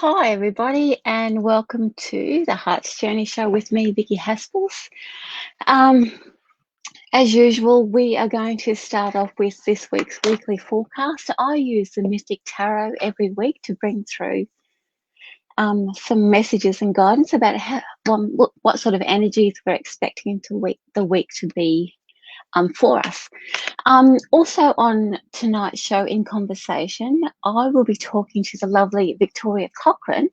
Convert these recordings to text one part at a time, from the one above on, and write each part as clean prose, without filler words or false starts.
Hi, everybody, and welcome to the Heart's Journey Show with me, Vicki Haspels. Um, as usual, we are going to start off with this week's weekly forecast. I use the Mystic Tarot every week to bring through some messages and guidance about what sort of energies we're expecting the week to be for us. Also on tonight's show in conversation, I will be talking to the lovely Victoria Cochrane,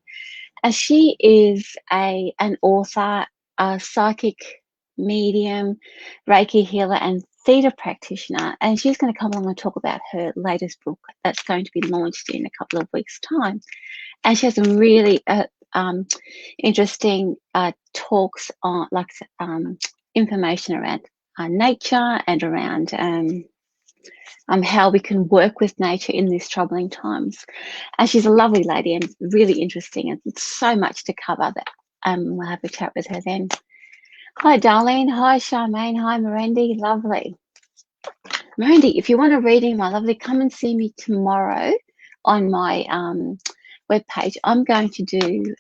as she is an author, a psychic medium, Reiki healer, and theatre practitioner, and she's going to come along and talk about her latest book that's going to be launched in a couple of weeks' time. And she has some really interesting talks on, information around nature and around how we can work with nature in these troubling times. And she's a lovely lady and really interesting, and so much to cover that. We'll have a chat with her then. Hi, Darlene. Hi, Charmaine. Hi, Mirandy. Lovely. Mirandy, if you want a reading, my lovely, come and see me tomorrow on my webpage. I'm going to do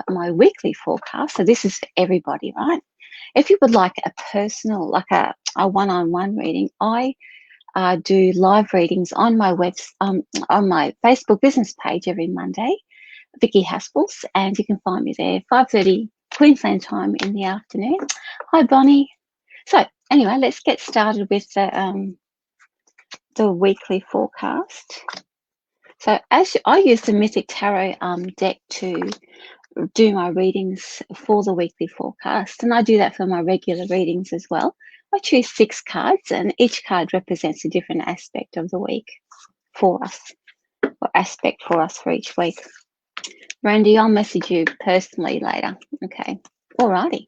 my weekly forecast. So this is for everybody, right? If you would like a personal, like a one-on-one reading, I do live readings on my on my Facebook business page every Monday, Vicki Haspels, and you can find me there 5:30 Queensland time in the afternoon. Hi, Bonnie. So anyway, let's get started with the weekly forecast. So as I use the Mythic Tarot deck to do my readings for the weekly forecast, and I do that for my regular readings as well. I choose 6 cards, and each card represents a different aspect of the week for us, or aspect for us for each week. Randy, I'll message you personally later. Okay, alrighty.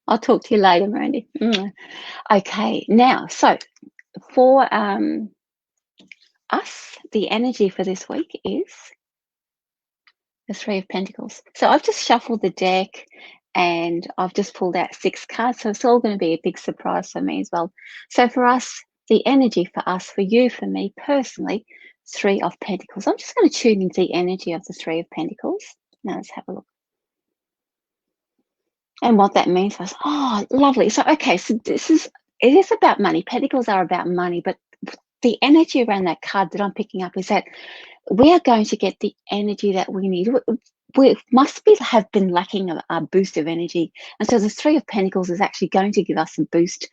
I'll talk to you later, Randy. Okay, now, so for us, the energy for this week is the 3 of Pentacles. So I've just shuffled the deck and I've just pulled out 6 cards. So it's all going to be a big surprise for me as well. So for us, the energy for us, for you, for me personally, 3 of Pentacles. I'm just going to tune into the energy of the 3 of Pentacles. Now let's have a look. And what that means for us. Oh, lovely. So, okay, so it is about money. Pentacles are about money, but the energy around that card that I'm picking up is that we are going to get the energy that we need. We have been lacking a boost of energy. And so the 3 of Pentacles is actually going to give us a boost,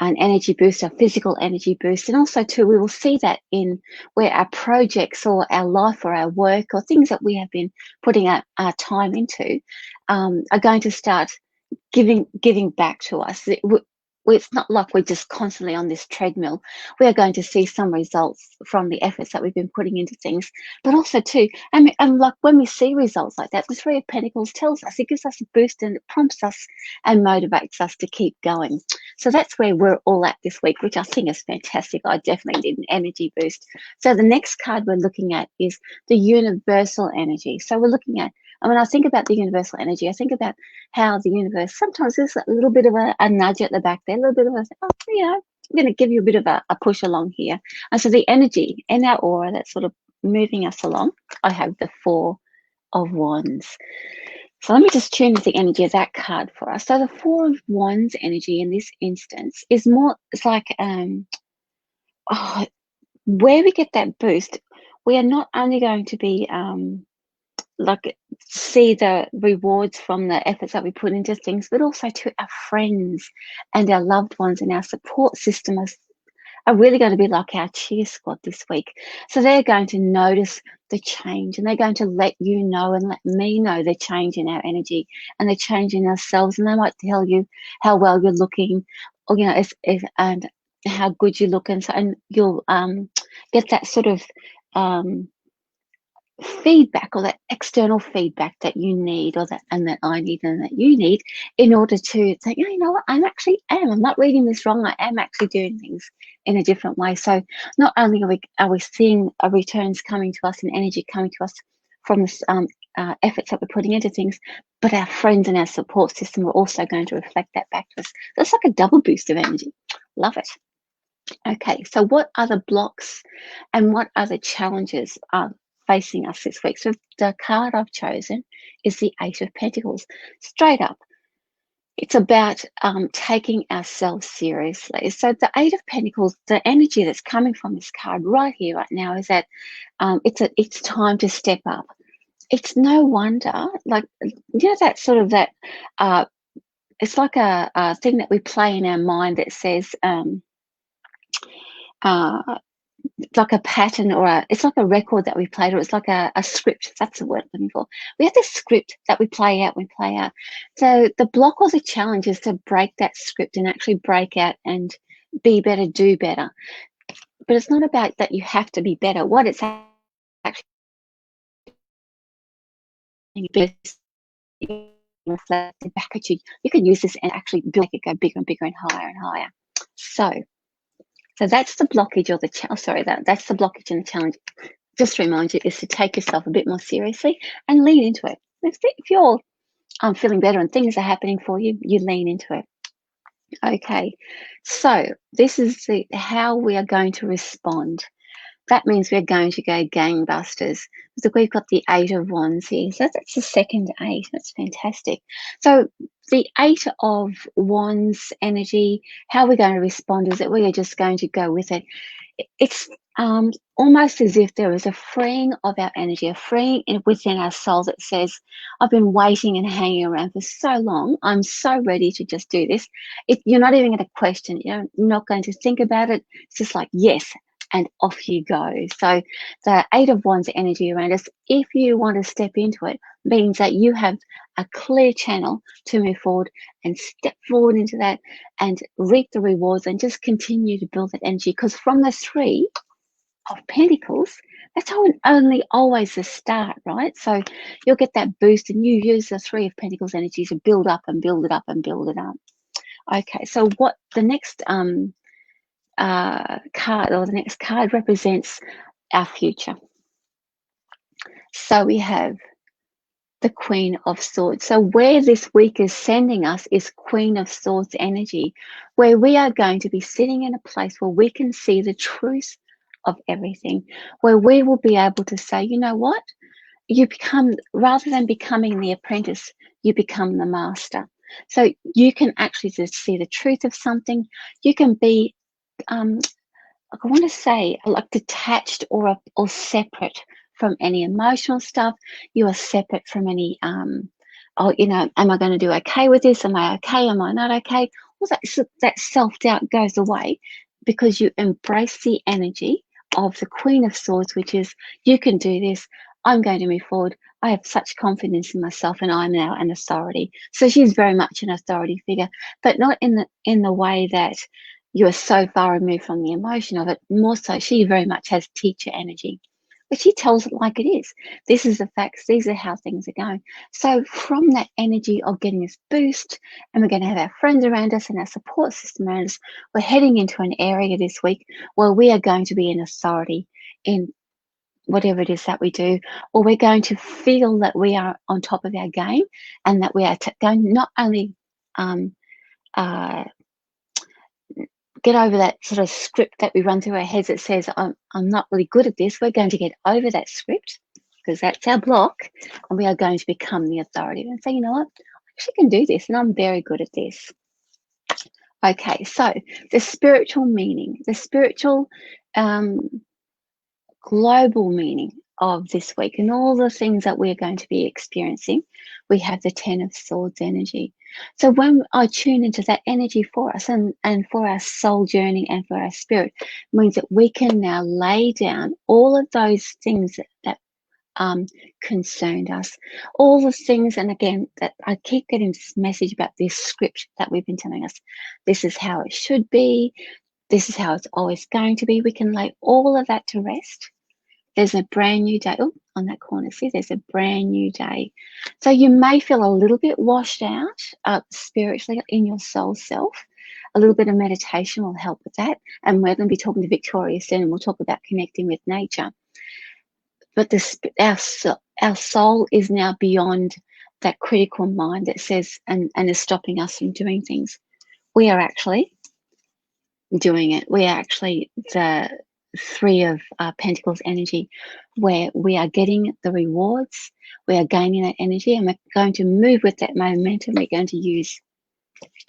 an energy boost, a physical energy boost. And also too, we will see that in where our projects or our life or our work or things that we have been putting our time into are going to start giving back to us. It's not like we're just constantly on this treadmill. We are going to see some results from the efforts that we've been putting into things, but also too, and like when we see results like that, the 3 of Pentacles tells us, it gives us a boost and it prompts us and motivates us to keep going. So that's where we're all at this week, which I think is fantastic. I definitely need an energy boost. So the next card we're looking at is the universal energy. So we're looking at, and when I think about the universal energy, I think about how the universe, sometimes there's a little bit of a nudge at the back there, a little bit of a, I'm going to give you a bit of a push along here. And so the energy in our aura that's sort of moving us along, I have the 4 of Wands. So let me just tune with the energy of that card for us. So the 4 of Wands energy in this instance is more, it's like where we get that boost, we are not only going to be like see the rewards from the efforts that we put into things, but also to our friends and our loved ones and our support system are really going to be like our cheer squad this week. So they're going to notice the change, and they're going to let you know and let me know the change in our energy and the change in ourselves. And they might tell you how well you're looking, or and how good you look, and so and you'll get that sort of feedback, or that external feedback that you need, or that I need and that you need, in order to think, you know what, I'm not reading this wrong, I am actually doing things in a different way. So not only are we seeing returns coming to us and energy coming to us from this efforts that we're putting into things, but our friends and our support system are also going to reflect that back to us. So it's like a double boost of energy. Love it. Okay, so what are the blocks and what are the challenges facing us this week. So the card I've chosen is the Eight of Pentacles. Straight up, it's about taking ourselves seriously. So the Eight of Pentacles, the energy that's coming from this card right here, right now, is that it's time to step up. It's no wonder, like, that sort of that. It's like a thing that we play in our mind that says, it's like a pattern, or it's like a record that we played, or it's like a script. That's the word I'm looking for. We have this script that we play out. So the block or the challenge is to break that script and actually break out and be better, do better. But it's not about that you have to be better. What it's actually reflected back at you. You can use this and actually make it go bigger and bigger and higher and higher. So that's the blockage, or that's the blockage and the challenge. Just to remind you, is to take yourself a bit more seriously and lean into it. If you're feeling better and things are happening for you, you lean into it. Okay, so this is how we are going to respond. That means we're going to go gangbusters. So we've got the Eight of Wands here. So that's the second eight. That's fantastic. So the Eight of Wands energy, how we're going to respond is that we are just going to go with it. It's almost as if there is a freeing of our energy, a freeing within our soul that says, I've been waiting and hanging around for so long. I'm so ready to just do this. You're not even going to question it. You're not going to think about it. It's just like, yes, and off you go. So the Eight of Wands energy around us, if you want to step into it, means that you have a clear channel to move forward and step forward into that and reap the rewards and just continue to build that energy. Because from the Three of Pentacles, that's only always the start, right? So you'll get that boost and you use the Three of Pentacles energy to build up and build it up and build it up. Okay, so what the next card, or the next card, represents our future. So we have the Queen of Swords. So where this week is sending us is Queen of Swords energy, where we are going to be sitting in a place where we can see the truth of everything, where we will be able to say, you know what, you become, rather than becoming the apprentice, you become the master. So you can actually just see the truth of something. You can be I want to say, like, detached or separate from any emotional stuff. You are separate from any, am I going to do okay with this? Am I okay? Am I not okay? All that self-doubt goes away because you embrace the energy of the Queen of Swords, which is, you can do this. I'm going to move forward. I have such confidence in myself, and I'm now an authority. So she's very much an authority figure, but not in the way that you are so far removed from the emotion of it. More so, she very much has teacher energy, but she tells it like it is. This is the facts. These are how things are going. So from that energy of getting this boost, and we're going to have our friends around us and our support system around us, we're heading into an area this week where we are going to be an authority in whatever it is that we do, or we're going to feel that we are on top of our game, and that we are going not only get over that sort of script that we run through our heads that says, I'm not really good at this. We're going to get over that script, because that's our block, and we are going to become the authority and say, you know what, I actually can do this, and I'm very good at this. Okay, so the spiritual meaning, the spiritual global meaning of this week and all the things that we're going to be experiencing, we have the Ten of Swords energy. So when I tune into that energy for us and for our soul journey and for our spirit, means that we can now lay down all of those things that concerned us, all the things, and again, that I keep getting this message about this script that we've been telling us. This is how it should be. This is how it's always going to be. We can lay all of that to rest. There's a brand new day. Oh, on that corner, see, there's a brand new day. So you may feel a little bit washed out spiritually in your soul self. A little bit of meditation will help with that. And we're going to be talking to Victoria soon, and we'll talk about connecting with nature. But our soul is now beyond that critical mind that says and is stopping us from doing things. We are actually doing it. We are actually Three of Pentacles energy, where we are getting the rewards, we are gaining that energy, and we're going to move with that momentum. We're going to use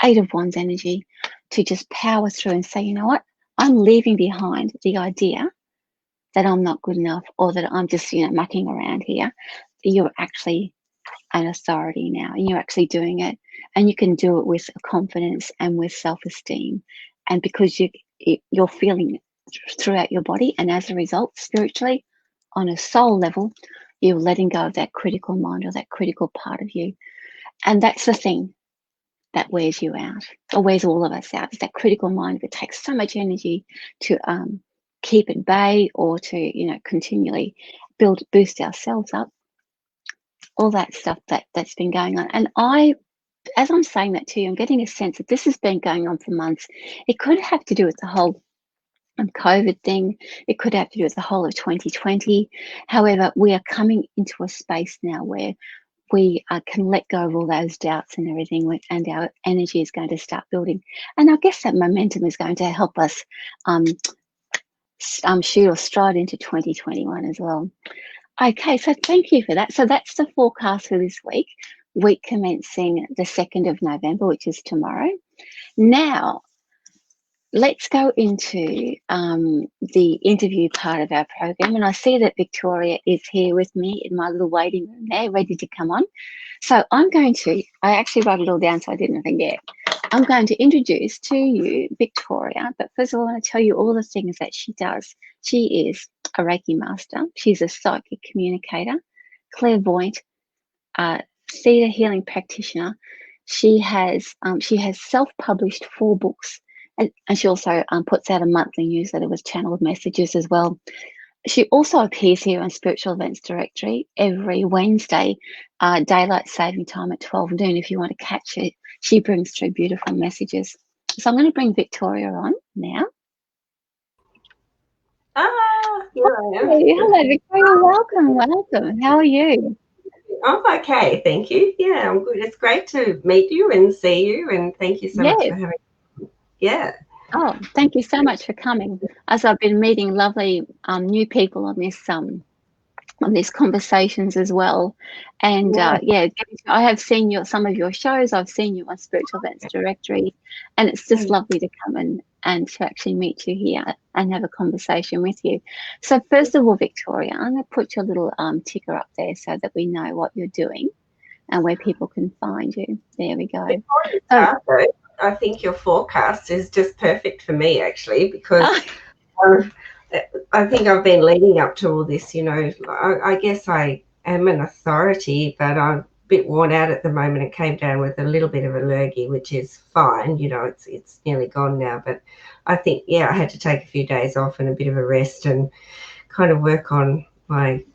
Eight of Wands energy to just power through and say, you know what, I'm leaving behind the idea that I'm not good enough, or that I'm just, mucking around here. You're actually an authority now, and you're actually doing it, and you can do it with confidence and with self-esteem, and because you're feeling it throughout your body, and as a result, spiritually, on a soul level, you're letting go of that critical mind, or that critical part of you. And that's the thing that wears you out, or wears all of us out, is that critical mind that takes so much energy to keep at bay, or to continually boost ourselves up, all that stuff that's been going on. And as I'm saying that to you, I'm getting a sense that this has been going on for months. It could have to do with the whole COVID thing. It could have to do with the whole of 2020. However, we are coming into a space now where we can let go of all those doubts and everything, and our energy is going to start building. And I guess that momentum is going to help us shoot or stride into 2021 as well. Okay, so thank you for that. So that's the forecast for this week commencing the 2nd of November, which is tomorrow. Now, let's go into the interview part of our program. And I see that Victoria is here with me in my little waiting room there, ready to come on. So I actually wrote it all down so I didn't forget. I'm going to introduce to you Victoria, but first of all, I want to tell you all the things that she does. She is a Reiki master. She's a psychic communicator, clairvoyant, theta healing practitioner. She has self-published 4 books, and she also puts out a monthly newsletter with channeled messages as well. She also appears here on Spiritual Events Directory every Wednesday, daylight saving time at 12 noon. If you want to catch it, she brings through beautiful messages. So I'm going to bring Victoria on now. Here I am. Hello, Victoria. Welcome. How are you? I'm okay, thank you. Yeah, I'm good. It's great to meet you and see you, and thank you so much for having me. Yeah. Oh, thank you so much for coming. As I've been meeting lovely new people on these conversations as well, and I have seen some of your shows. I've seen you on Spiritual Events Directory, and it's just lovely to come and to actually meet you here and have a conversation with you. So first of all, Victoria, I'm going to put your little ticker up there so that we know what you're doing and where people can find you. There we go. I think your forecast is just perfect for me, actually, because I think I've been leading up to all this. I guess I am an authority, but I'm a bit worn out at the moment. It came down with a little bit of a lurgy, which is fine. It's nearly gone now. But I think, I had to take a few days off and a bit of a rest and kind of work on my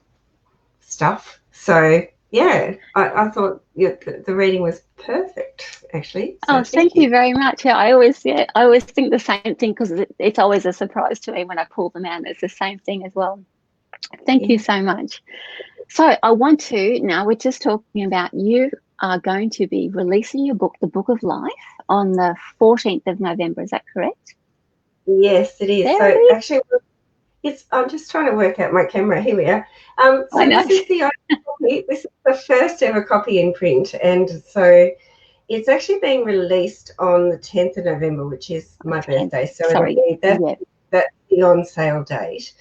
stuff. So, I thought the reading was perfect, actually. So thank you very much. I always think the same thing, because it's always a surprise to me when I pull them out. It's the same thing as well. Thank you so much. So I want to, now we're just talking about, you are going to be releasing your book, The Book of Life, on the 14th of November. Is that correct? Yes, it is. So actually, I'm just trying to work out my camera. Here we are. This is the first ever copy in print, and so it's actually being released on the 10th of November, which is my birthday. So that's the on sale date.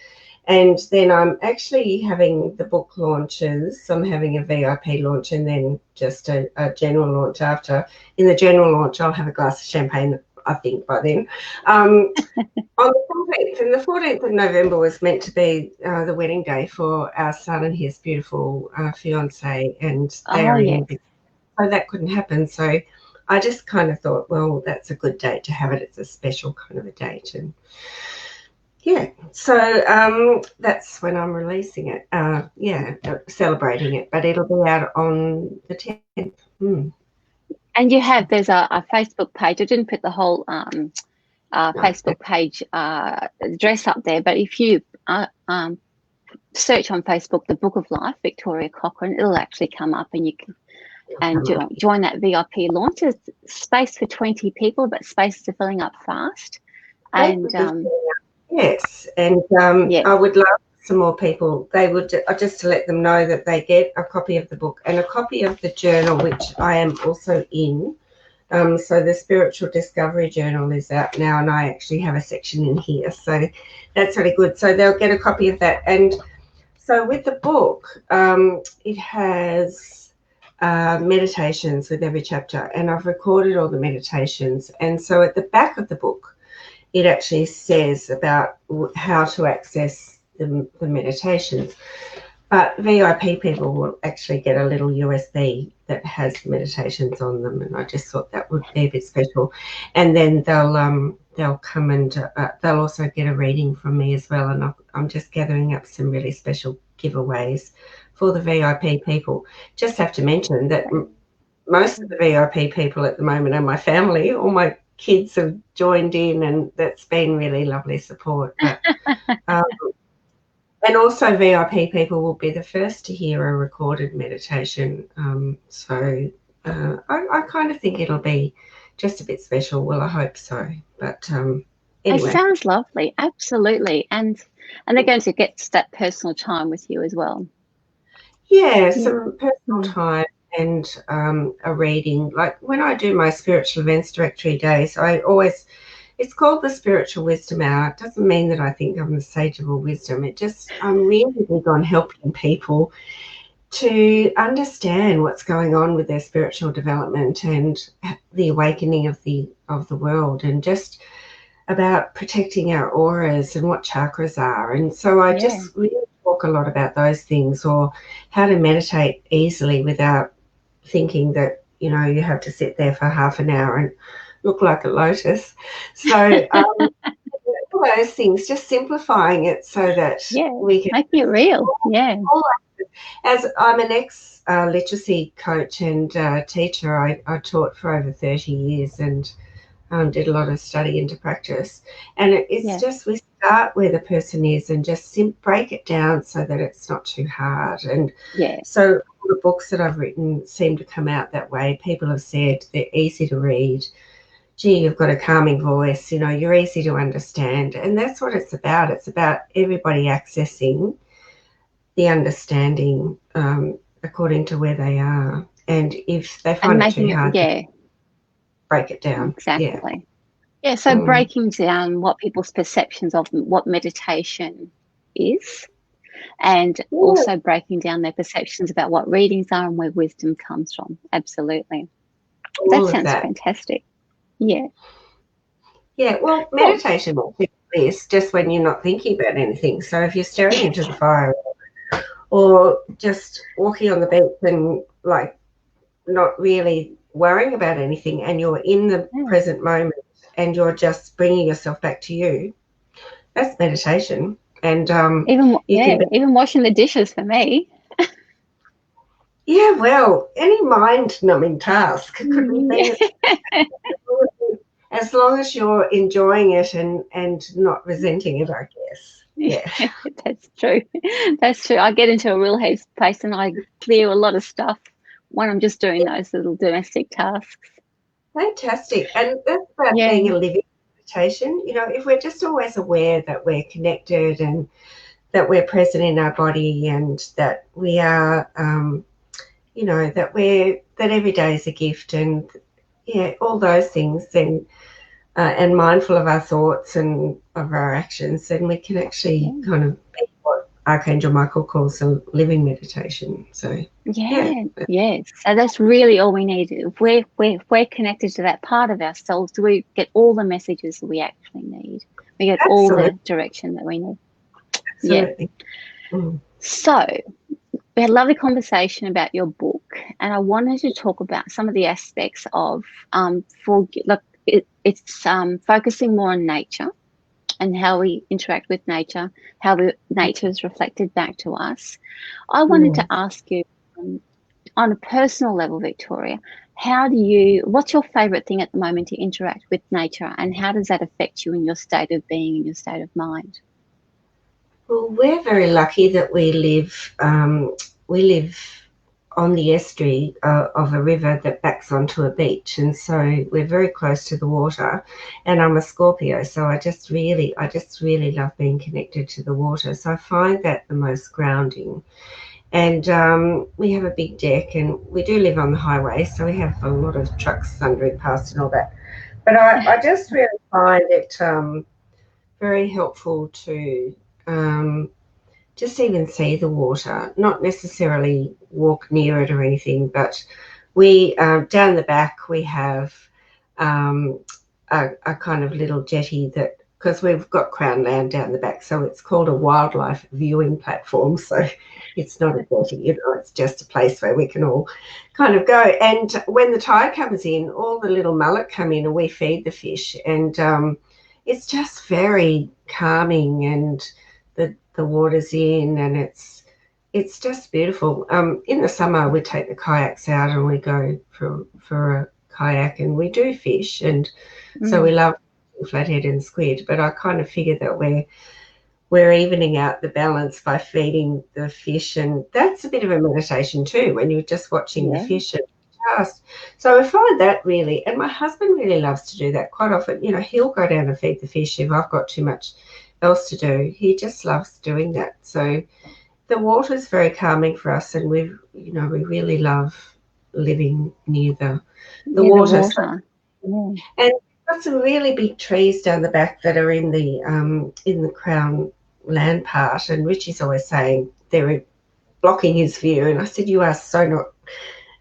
And then I'm actually having the book launches. I'm having a VIP launch and then just a general launch after. In the general launch, I'll have a glass of champagne, I think, by then. On the 14th, and the 14th of November was meant to be the wedding day for our son and his beautiful fiancée, and they are in. So that couldn't happen. So I just kind of thought, well, that's a good date to have it. It's a special kind of a date. And so that's when I'm releasing it. Celebrating it, but it'll be out on the 10th. And there's a Facebook page. I didn't put the whole Facebook page address up there, but if you search on Facebook, The Book of Life, Victoria Cochrane, it'll actually come up, and you can join that VIP launch. There's space for 20 people, but spaces are filling up fast. And Yes, and I would love some more people. They would just to let them know that they get a copy of the book and a copy of the journal, which I am also in. So the Spiritual Discovery Journal is out now, and I actually have a section in here. So that's really good. So they'll get a copy of that. And so with the book, it has meditations with every chapter, and I've recorded all the meditations. And so at the back of the book, it actually says about how to access the meditations. But VIP people will actually get a little USB that has meditations on them, and I just thought that would be a bit special. And then they'll come and they'll also get a reading from me as well. And I'm just gathering up some really special giveaways for the VIP people. Just have to mention that most of the VIP people at the moment are my family. All my kids have joined in, and that's been really lovely support. But, and also VIP people will be the first to hear a recorded meditation. So I kind of think it'll be just a bit special. Well, I hope so. But anyway. It sounds lovely. Absolutely. And they're going to get that personal time with you as well. Yeah, some personal time and a reading. Like when I do my spiritual events directory days, it's called the Spiritual Wisdom Hour. It doesn't mean that I think I'm the sage of all wisdom. I'm really big on helping people to understand what's going on with their spiritual development and the awakening of the world, and just about protecting our auras and what chakras are. And so I just really talk a lot about those things, or how to meditate easily without thinking that, you have to sit there for half an hour and look like a lotus. So all those things, just simplifying it so that we can make it real. As I'm an ex-literacy coach and teacher, I taught for over 30 years and did a lot of study into practice. And it's just we start where the person is and just break it down so that it's not too hard. And so all the books that I've written seem to come out that way. People have said they're easy to read. Gee, you've got a calming voice, you're easy to understand. And that's what it's about. It's about everybody accessing the understanding according to where they are. And if they find it too hard, break it down. Exactly. Yeah, so breaking down what people's perceptions of what meditation is, and also breaking down their perceptions about what readings are and where wisdom comes from. Absolutely. That sounds fantastic. Yeah. Yeah, well, meditation is just when you're not thinking about anything. So if you're staring into the fire or just walking on the beach and like not really worrying about anything, and you're in the present moment and you're just bringing yourself back to you, that's meditation. And even washing the dishes for me. Yeah, well, any mind-numbing task could be as long as you're enjoying it and not resenting it, I guess. Yeah. That's true. That's true. I get into a real headspace and I clear a lot of stuff when I'm just doing those little domestic tasks. Fantastic. And that's about being a living meditation. If we're just always aware that we're connected and that we're present in our body and that we are, that every day is a gift, and all those things, then and mindful of our thoughts and of our actions, then we can actually kind of be what Archangel Michael calls a living meditation. So so that's really all we need. If we're connected to that part of ourselves, we get all the messages that we actually need. We get all the direction that we need. Absolutely. So we had a lovely conversation about your book, and I wanted to talk about some of the aspects of it's focusing more on nature and how we interact with nature, how nature is reflected back to us. I wanted to ask you, on a personal level, Victoria, what's your favourite thing at the moment to interact with nature, and how does that affect you in your state of being and your state of mind? Well, we're very lucky that we live on the estuary of a river that backs onto a beach, and so we're very close to the water. And I'm a Scorpio, so I just really love being connected to the water. So I find that the most grounding. And we have a big deck, and we do live on the highway, so we have a lot of trucks thundering past and all that. But I just really find it very helpful to just even see the water, not necessarily walk near it or anything, but we, down the back, we have a kind of little jetty that, because we've got Crown land down the back, so it's called a wildlife viewing platform. So it's not a jetty, you know, it's just a place where we can all kind of go. And when the tide comes in, all the little mullet come in and we feed the fish. And it's just very calming, and the water's in, and it's just beautiful. In the summer, we take the kayaks out and we go for a kayak, and we do fish, and so we love flathead and squid. But I kind of figure that we're evening out the balance by feeding the fish, and that's a bit of a meditation too when you're just watching the fish. And so I find that really, and my husband really loves to do that quite often. You know, he'll go down and feed the fish if I've got too much else to do. He just loves doing that. So the water is very calming for us, and we really love living near the water. And we've got some really big trees down the back that are in the Crown land part, and Richie's always saying they're blocking his view, and I said, you are so not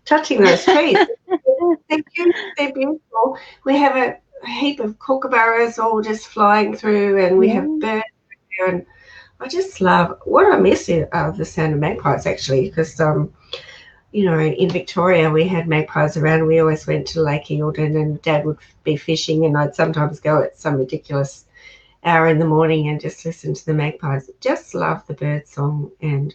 touching those trees. They're beautiful. We have a heap of kookaburras all just flying through, and we have birds there, and I just love what I miss are the sound of magpies, actually, because you know, in Victoria we had magpies around. We always went to Lake Eildon, and Dad would be fishing, and I'd sometimes go at some ridiculous hour in the morning and just listen to the magpies. Just love the bird song. And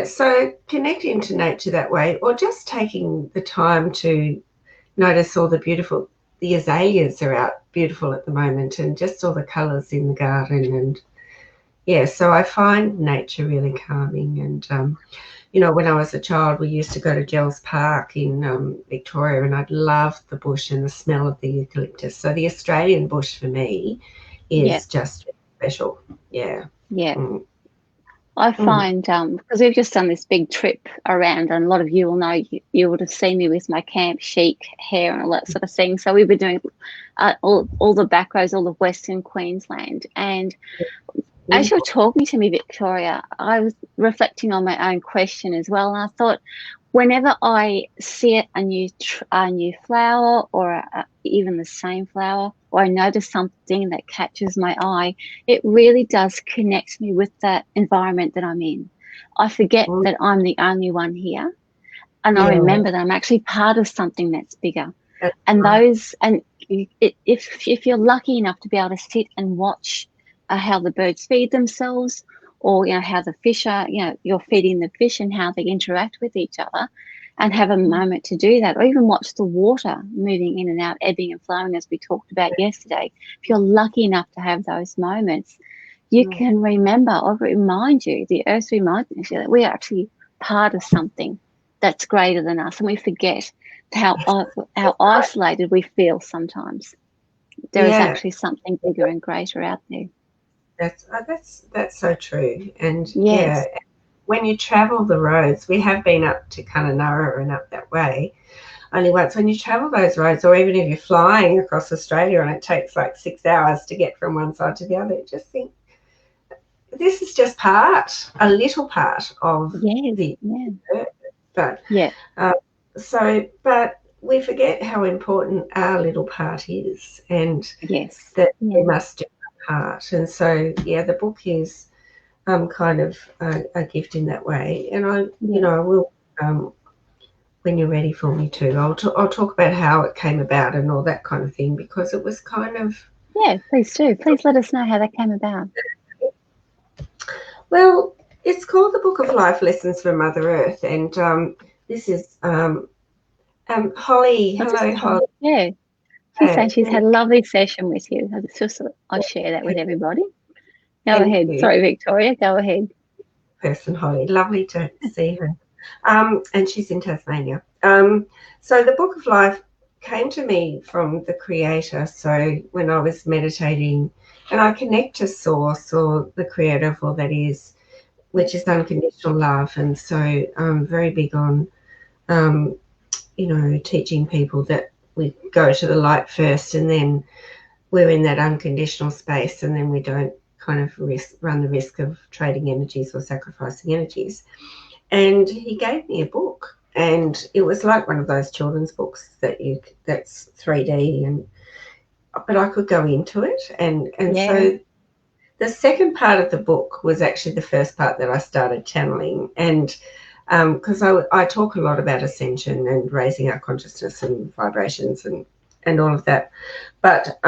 so connecting to nature that way, or just taking the time to notice all the azaleas are out beautiful at the moment, and just all the colours in the garden. And so I find nature really calming. And you know, when I was a child, we used to go to Gels Park in Victoria, and I'd love the bush and the smell of the eucalyptus. So the Australian bush for me is just special. I find, because we've just done this big trip around, and a lot of you will know, you would have seen me with my camp chic hair and all that sort of thing. So we've been doing all the back roads, all of Western Queensland. And as you're talking to me, Victoria, I was reflecting on my own question as well. And I thought, whenever I see a new flower, or even the same flower, or I notice something that catches my eye, it really does connect me with that environment that I'm in. I forget that I'm the only one here, and I remember that I'm actually part of something that's bigger. If you're lucky enough to be able to sit and watch how the birds feed themselves, or how the fish are, you're feeding the fish and how they interact with each other, and have a moment to do that, or even watch the water moving in and out, ebbing and flowing, as we talked about yesterday. If you're lucky enough to have those moments, you can remember, or remind you, the earth reminds you that we are actually part of something that's greater than us, and we forget how isolated we feel sometimes. There is actually something bigger and greater out there. That's so true. And when you travel the roads, we have been up to Kununurra and up that way only once. When you travel those roads, or even if you're flying across Australia and it takes like 6 hours to get from one side to the other, just think, this is just a little part of the earth. But we forget how important our little part is, and that we must do our part. And so the book is kind of a gift in that way. And I will, when you're ready for me to, I'll talk about how it came about and all that kind of thing, because it was kind of... please do. Please let us know how that came about. Well, it's called The Book of Life Lessons from Mother Earth, and this is Holly. Hello, Holly. Yeah. She's saying she's had a lovely session with you. I'll share that with everybody. Go ahead. Sorry, Victoria, go ahead. Person, Holly. Lovely to see her. And she's in Tasmania. So the Book of Life came to me from the Creator. So when I was meditating, and I connect to Source or the Creator of all that is, which is unconditional love. And so I'm very big on, teaching people that we go to the light first, and then we're in that unconditional space, and then we don't kind of run the risk of trading energies or sacrificing energies. And he gave me a book, and it was like one of those children's books that's 3D, but I could go into it, and so the second part of the book was actually the first part that I started channeling, and because I talk a lot about ascension and raising our consciousness and vibrations and all of that. But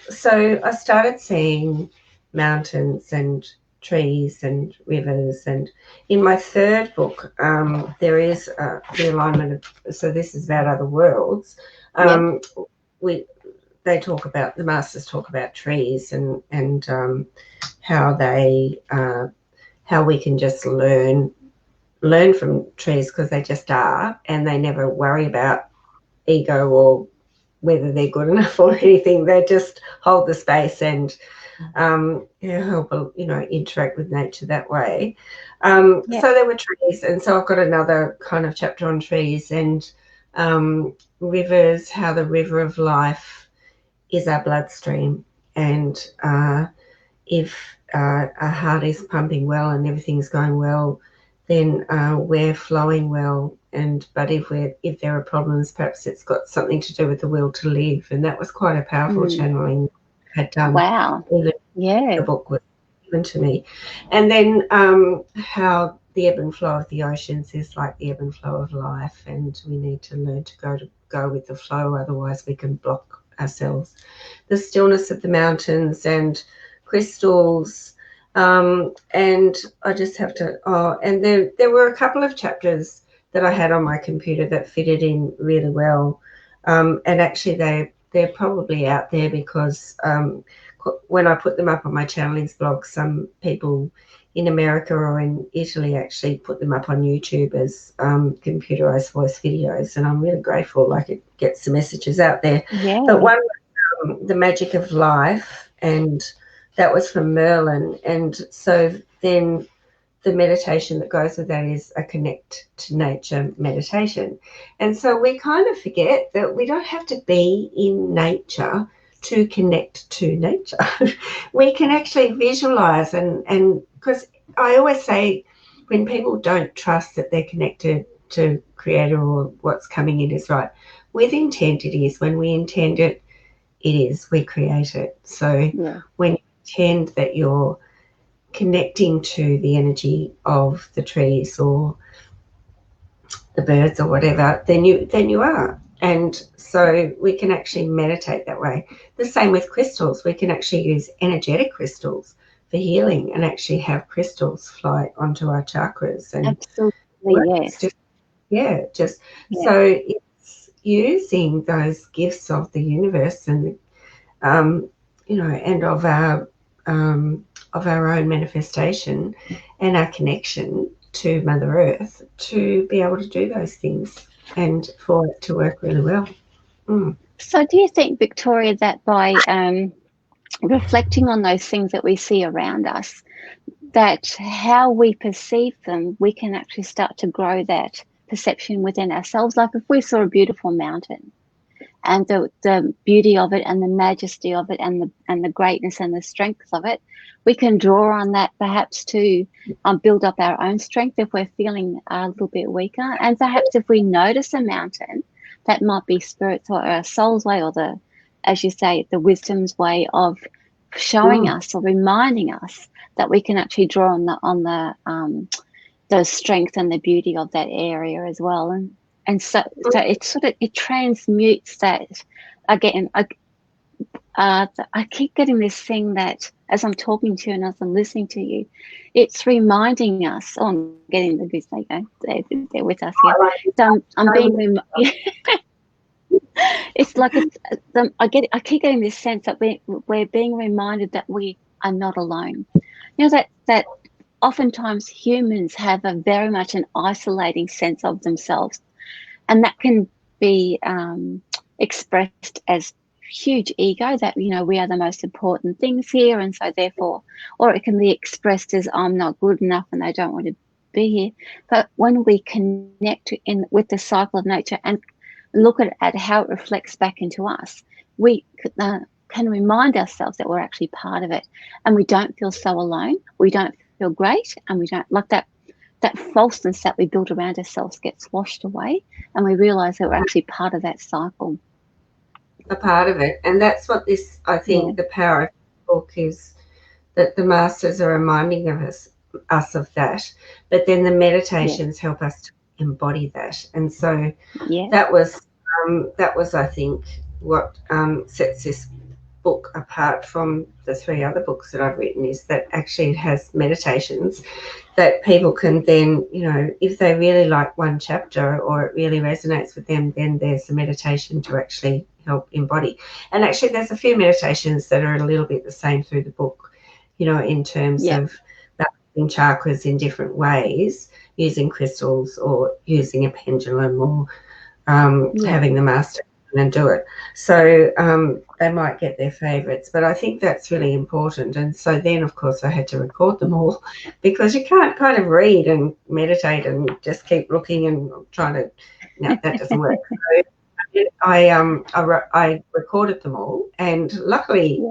so I started seeing mountains and trees and rivers. And in my third book, there is the alignment of, so this is about other worlds. They talk about, the masters talk about trees and how they how we can just learn from trees because they just are, and they never worry about ego or whether they're good enough or anything. They just hold the space and help interact with nature that way. So there were trees, and so I've got another kind of chapter on trees and rivers, how the river of life is our bloodstream, and if our heart is pumping well and everything's going well, then we're flowing well. But if there are problems, perhaps it's got something to do with the will to live. And that was quite a powerful channeling I had done. Wow. The book was given to me. And then how the ebb and flow of the oceans is like the ebb and flow of life, and we need to learn to go with the flow, otherwise we can block ourselves. The stillness of the mountains and crystals. And I just have to, and there were a couple of chapters that I had on my computer that fitted in really well. And actually they're probably out there because when I put them up on my channelings blog, some people in America or in Italy actually put them up on YouTube as computerized voice videos. And I'm really grateful, like it gets the messages out there. Yeah. But one was The Magic of Life, and that was from Merlin. And so then the meditation that goes with that is a connect to nature meditation. And so we kind of forget that we don't have to be in nature to connect to nature. We can actually visualize, and because I always say when people don't trust that they're connected to Creator or what's coming in is right, with intent it is. When we intend it, it is. We create it. So when you intend that you're connecting to the energy of the trees or the birds or whatever, then you are. And so we can actually meditate that way. The same with crystals. We can actually use energetic crystals for healing and actually have crystals fly onto our chakras. And absolutely, yes. So it's using those gifts of the universe and and of our own manifestation and our connection to Mother Earth to be able to do those things and for it to work really well. So do you think, Victoria, that by reflecting on those things that we see around us, that how we perceive them, we can actually start to grow that perception within ourselves? Like if we saw a beautiful mountain and the beauty of it and the majesty of it and the greatness and the strength of it, we can draw on that perhaps to build up our own strength if we're feeling a little bit weaker. And perhaps if we notice a mountain, that might be spirit's or our soul's way, or the, as you say, the wisdom's way of showing us or reminding us that we can actually draw on the strength and the beauty of that area as well. And so it transmutes that. Again, I keep getting this thing that as I'm talking to you and as I'm listening to you, it's reminding us. Oh, I'm getting the goose. They're with us here. So I'm being it's like I keep getting this sense that we're being reminded that we are not alone. You know, that oftentimes humans have a very much an isolating sense of themselves, and that can be expressed as huge ego, that, you know, we are the most important things here, and so therefore, or it can be expressed as I'm not good enough and they don't want to be here. But when we connect with the cycle of nature and look at how it reflects back into us, we can remind ourselves that we're actually part of it, and we don't feel so alone. We don't feel great, and we don't like that falseness that we build around ourselves gets washed away, and we realize that we're actually part of that cycle. A part of it. And that's what this, I think, the power of the book is, that the masters are reminding of us of that, but then the meditations help us to embody that. And so that was I think what sets this book apart from the 3 other books that I've written, is that actually it has meditations that people can then, you know, if they really like one chapter or it really resonates with them, then there's a meditation to actually help embody. And actually there's a few meditations that are a little bit the same through the book, you know, in terms of balancing chakras in different ways, using crystals or using a pendulum or having the master and do it. So they might get their favourites, but I think that's really important. And so then, of course, I had to record them all, because you can't kind of read and meditate and just keep looking and trying to, no, that doesn't work. So I recorded them all, and luckily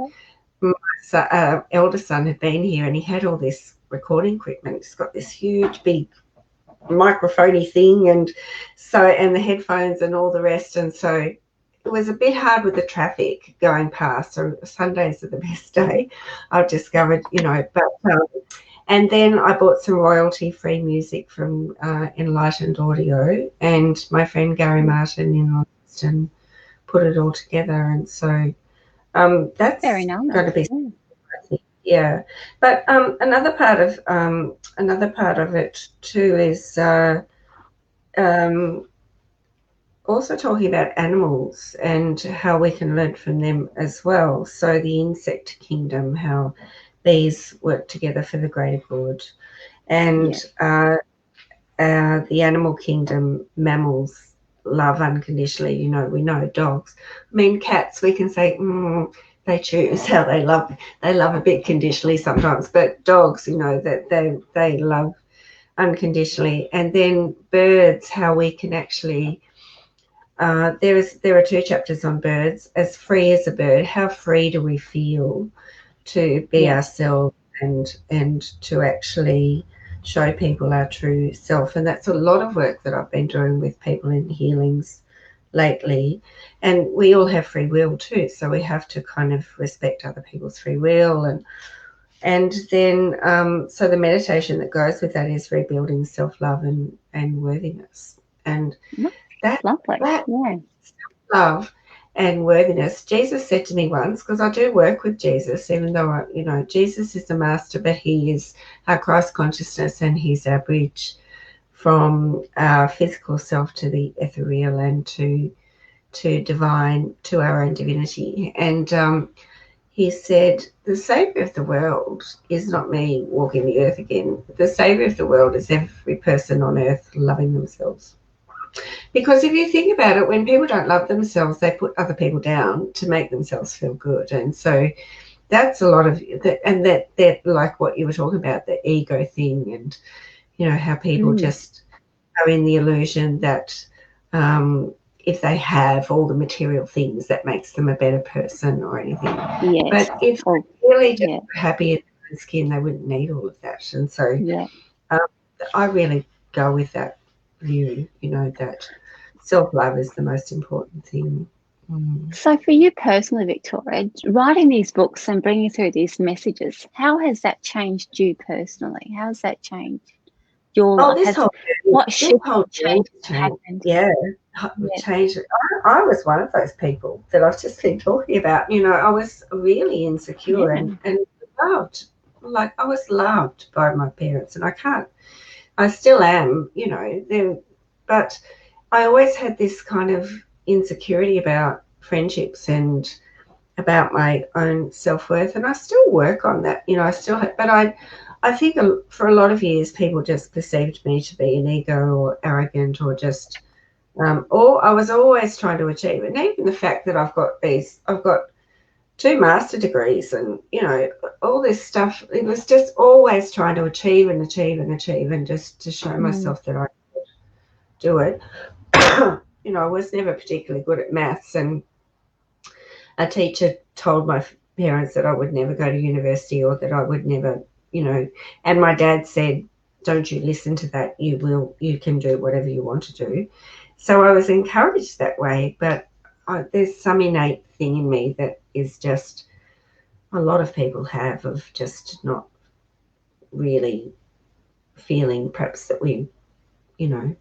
my eldest son had been here and he had all this recording equipment. He's got this huge big microphony thing, and the headphones and all the rest, and so it was a bit hard with the traffic going past. So Sundays are the best day, I've discovered, you know. But and then I bought some royalty-free music from Enlightened Audio, and my friend Gary Martin in Austin put it all together, and so that's very nice. going to be, I think, yeah. But another part of it too is also talking about animals and how we can learn from them as well. So the insect kingdom, how bees work together for the greater good, and the animal kingdom, mammals love unconditionally. You know, we know dogs. I mean, cats, we can say they choose how they love. They love a bit conditionally sometimes, but dogs, you know, that they love unconditionally. And then birds, how we can actually. There are 2 chapters on birds. As free as a bird, how free do we feel to be ourselves and to actually show people our true self? And that's a lot of work that I've been doing with people in healings lately. And we all have free will too, so we have to kind of respect other people's free will. And then so the meditation that goes with that is rebuilding self-love and worthiness. And that love and worthiness. Jesus said to me once, because I do work with Jesus, even though Jesus is the master, but he is our Christ consciousness, and he's our bridge from our physical self to the ethereal and to divine, to our own divinity. And he said, the saviour of the world is not me walking the earth again. The saviour of the world is every person on earth loving themselves. Because if you think about it, when people don't love themselves, they put other people down to make themselves feel good. And so that's a lot of that, and that like what you were talking about, the ego thing, and you know how people just are in the illusion that if they have all the material things, that makes them a better person or anything. But if they're really just happy in their skin, they wouldn't need all of that. And so I really go with that view, you know, that self-love is the most important thing. So for you personally, Victoria, writing these books and bringing through these messages, how has that changed you personally? How has that changed your life? What changes happened? Changed. I was one of those people that I've just been talking about. You know, I was really insecure and loved. Like, I was loved by my parents, and I still am, you know, but I always had this kind of insecurity about friendships and about my own self-worth, and I still work on that, you know. I still have, but I I think for a lot of years, people just perceived me to be an ego or arrogant or just, or I was always trying to achieve. And even the fact that I've got 2 master degrees and, you know, all this stuff, it was just always trying to achieve and achieve and achieve and just to show myself that I could do it. You know, I was never particularly good at maths, and a teacher told my parents that I would never go to university or that I would never, you know, and my dad said, don't you listen to that, you can do whatever you want to do. So I was encouraged that way, but there's some innate thing in me that is just a lot of people have, of just not really feeling perhaps that we, you know,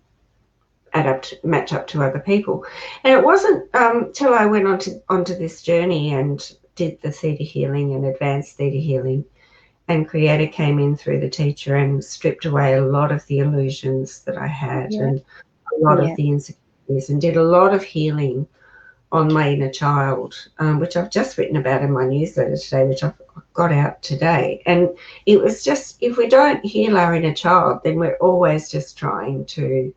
match up to other people. And it wasn't till I went onto this journey and did the theta healing and advanced theta healing, and Creator came in through the teacher and stripped away a lot of the illusions that I had and a lot of the insecurities, and did a lot of healing on my inner child, which I've just written about in my newsletter today, which I've got out today. And it was just, if we don't heal our inner child, then we're always just trying to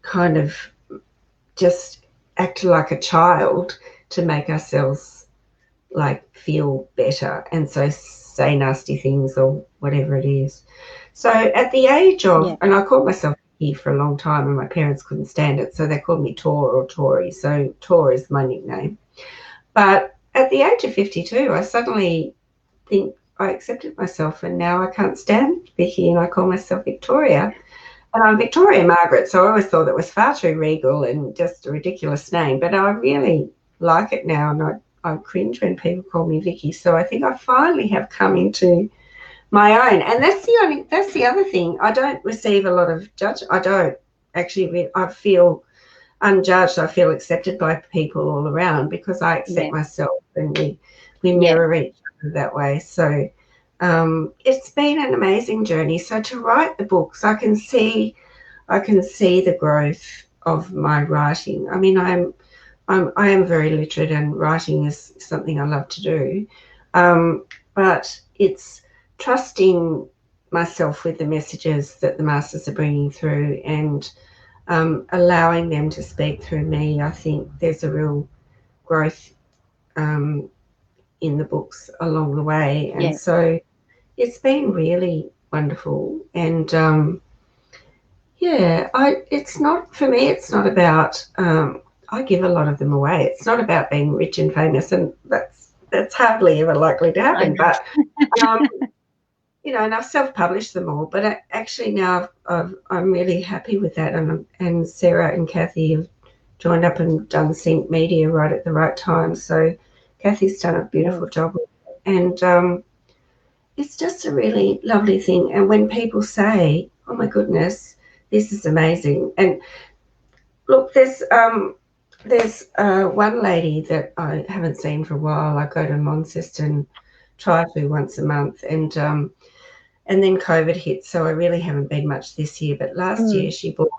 kind of just act like a child to make ourselves like feel better, and so say nasty things or whatever it is. So at the age of, and I called myself Vicki for a long time, and my parents couldn't stand it, so they called me Tor or Tori. So Tor is my nickname. But at the age of 52, I suddenly think I accepted myself, and now I can't stand Vicki, and I call myself Victoria. And I'm Victoria Margaret, so I always thought that was far too regal and just a ridiculous name. But I really like it now, and I cringe when people call me Vicki. So I think I finally have come into my own. And that's the other thing. I don't receive a lot of judgment. I don't actually. I feel unjudged. I feel accepted by people all around because I accept myself, and we mirror each other that way. So it's been an amazing journey. So to write the books, I can see the growth of my writing. I mean, I am very literate, and writing is something I love to do. But it's trusting myself with the messages that the masters are bringing through, and allowing them to speak through me. I think there's a real growth in the books along the way. And so it's been really wonderful. And it's not, for me, it's not about, I give a lot of them away. It's not about being rich and famous, and that's hardly ever likely to happen. But, you know, and I've self-published them all, but actually now I'm really happy with that. And Sarah and Kathy have joined up and done Sync Media right at the right time. So Kathy's done a beautiful job with it. And it's just a really lovely thing. And when people say, oh my goodness, this is amazing. And look, there's one lady that I haven't seen for a while. I go to Launceston, try to once a month, and then COVID hit, so I really haven't been much this year. But last year she bought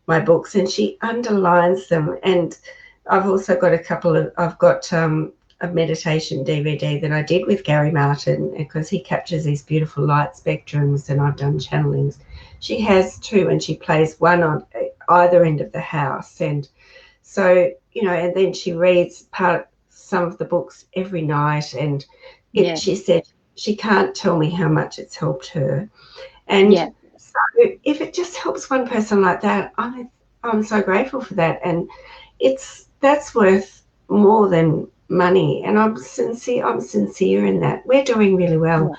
my books and she underlines them. And I've also got I've got a meditation DVD that I did with Gary Martin, because he captures these beautiful light spectrums, and I've done channelings. She has 2, and she plays one on either end of the house. And so, you know, and then she reads some of the books every night. And she said she can't tell me how much it's helped her. And so if it just helps one person like that, I'm so grateful for that. And that's worth more than money. And I'm sincere in that. We're doing really well.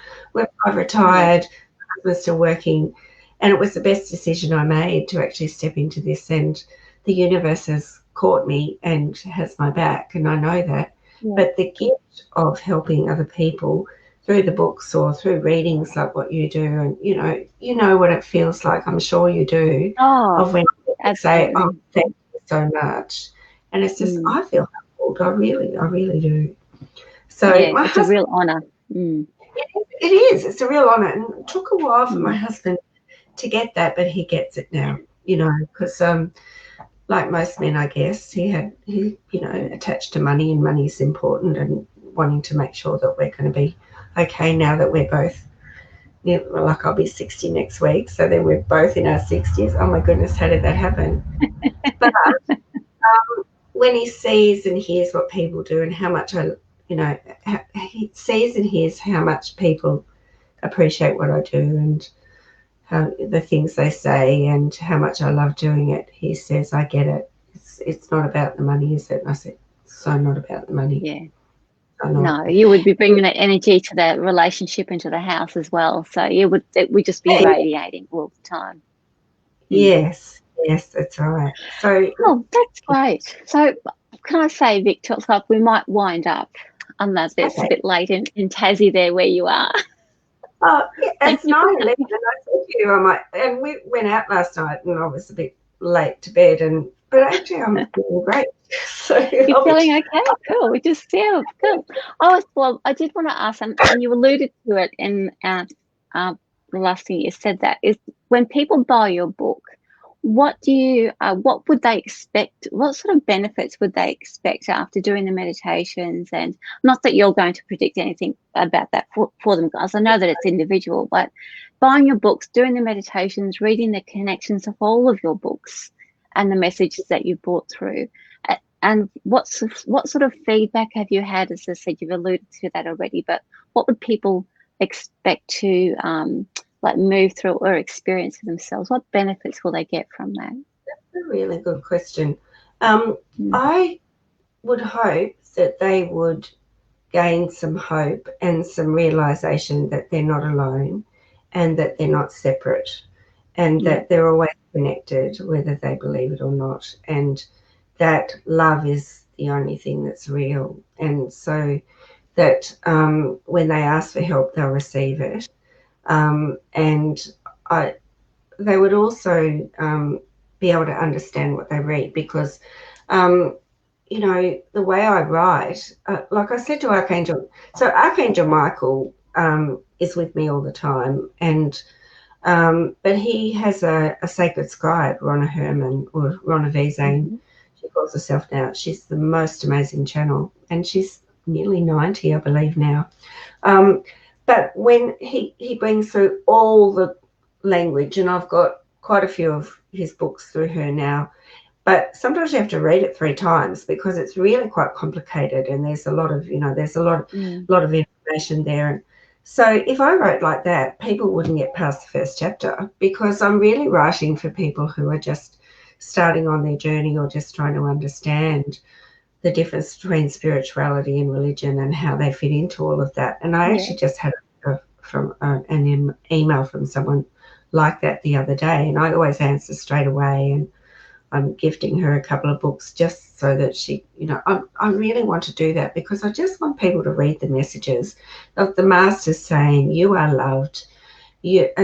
I've retired, my husband's still working, and it was the best decision I made to actually step into this. And the universe has caught me and has my back, and I know that. But the gift of helping other people through the books or through readings like what you do, and you know what it feels like, I'm sure you do, of when people say, oh, thank you so much. And it's just, I feel humbled. I really do. So it's a real honour. It is. It's a real honour. And it took a while for my husband to get that, but he gets it now, you know, because like most men, I guess, he attached to money, and money's important, and wanting to make sure that we're going to be okay, now that we're both, like I'll be 60 next week, so then we're both in our 60s. Oh my goodness, how did that happen? But when he sees and hears what people do and how much he sees and hears how much people appreciate what I do and how the things they say and how much I love doing it, he says, I get it. It's not about the money, is it? And I said, so not about the money. Yeah. No, you would be bringing that energy to that relationship into the house as well. So it would just be radiating all the time. Yes, that's right. So, that's great. So can I say, Vic, we might wind up. I know it's a bit late in Tassie there where you are. Oh, yeah, it's 9:11, and I said to you, and we went out last night, and I was a bit late to bed, but actually I'm feeling great. So you're feeling okay? Cool. We just cool. I did want to ask, and you alluded to it in the last thing you said, that is when people buy your book, what would they expect? What sort of benefits would they expect after doing the meditations? And not that you're going to predict anything about that for them, guys. I know that it's individual, but buying your books, doing the meditations, reading the connections of all of your books and the messages that you brought through. And what sort of feedback have you had? As I said, you've alluded to that already, but what would people expect to move through or experience for themselves? What benefits will they get from that? That's a really good question. I would hope that they would gain some hope and some realization that they're not alone and that they're not separate and that they're always connected, whether they believe it or not, and that love is the only thing that's real. And so that when they ask for help, they'll receive it. And they would also be able to understand what they read, because the way I write, like I said to Archangel, so Archangel Michael is with me all the time, and but he has a sacred scribe, Ronna Herman, or Ronna Vizane, she calls herself now. She's the most amazing channel, and she's nearly 90, I believe, now. But when he brings through all the language, and I've got quite a few of his books through her now, but sometimes you have to read it 3 times because it's really quite complicated, and there's a lot of lot of information there. And so if I wrote like that, people wouldn't get past the first chapter, because I'm really writing for people who are just starting on their journey or just trying to understand the difference between spirituality and religion and how they fit into all of that. And I actually just had an email from someone like that the other day, and I always answer straight away, and I'm gifting her a couple of books just so that she, I really want to do that, because I just want people to read the messages of the masters saying, you are loved. I